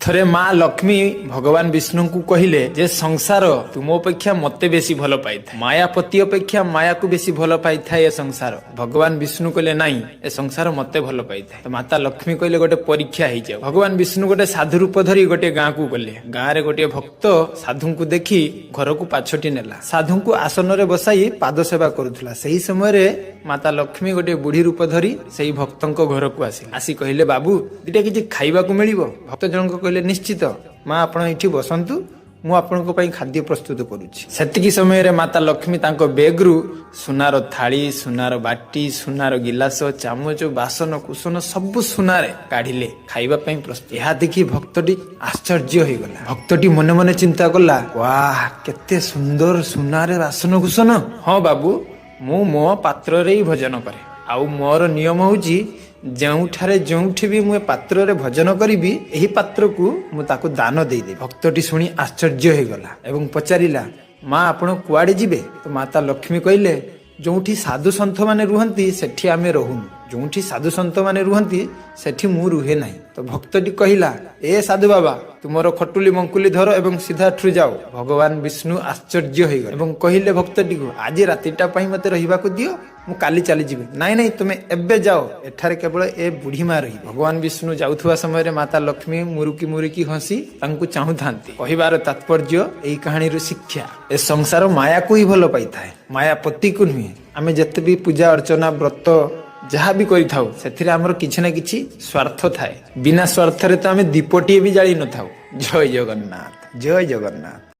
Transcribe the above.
थरे माँ लक्ष्मी भगवान विष्णु को कहले जे संसार तुम अपेक्षा मते बेसी भल पाई था मायापति अपेक्षा माया को बेसी भल पाई था ये संसार। भगवान विष्णु कहले नहीं ए संसार मते भल पाई था। तो माता लक्ष्मी कहले गोटे परीक्षा ही जाओ। भगवान विष्णु गोटे साधु रूप धरी गोटे गाँ को गले। गाँ रे गोटे भक्त साधु को देखी घर को पाछटी नेला। साधु को आसन रे बसाई पाद सेवा करुथला। सही समय रे माता लक्ष्मी गोटे बुढ़ी रूप धरी सही भक्तंको घर को आसी कहले बाबू दिटा किछि खाइबा को मिलिबो। भक्त जनक कहले निश्चित माँ आपण एठी बसंतु मु आपनको पई खाद्य प्रस्तुत करूछि। सेतिकी समय रे माता लक्ष्मी तांको बेगरु सुनार थाली सुनार बाटी सुनार गिलास चामच बासन कुसन सब सुनारे काढिले खाइबा पई प्रस्तुत। ଏହା देखि भक्तटी आश्चर्य होई गला। भक्तटी मने मने चिंता कला वाह केते सुंदर सुनारे बासन कुसन। हां बाबू मु मो पात्र रे भोजन करे आउ मोर नियम होउची जोठारे जोठी भी मुझे पात्र रे भजन करी एही पात्र को मुझे दान दे दे। भक्तटी शुणी आश्चर्य हो गला एवं पचारिला माँ आपण कुआडे जिबे। तो माता लक्ष्मी कहले जोठी साधु सन्थ माने रुहंती सेठी आमे रहुनु। जोठी साधु सन्थ माने रुहंती सेठी मु रुहे नाही। तो भक्तटी कहिला ए साधु बाबा तुमरो खटुली मंकुली धर एवं सीधा ठु जाओ। भगवान विष्णु आश्चर्य हो गले एवं कहिले भक्तटी को आज रातिटा पई मते रहिबा को दियो मु काली चली जिबे। नाई नाई तुमे एबे जाओ एठारे केवल ए बुढ़ी माँ रही। भगवान विष्णु जाउथुवा समय रे माता लक्ष्मी मुरुकी मुरुकी हसी तांकु चाहू थांती। कहिबार तात्पर्य एई कहानी रो शिक्षा ए संसार माया को ही भलो पाई थाए माया पति को नुहे। आमे जते भी पूजा अर्चना व्रत जहाँ भी करि थाउ सेथिरे हमर किछि ना किछि स्वार्थ थाए। बिना स्वार्थ रे तो आमे दीपटी भी जाली न थाउ। जय जगन्नाथ जय जगन्नाथ।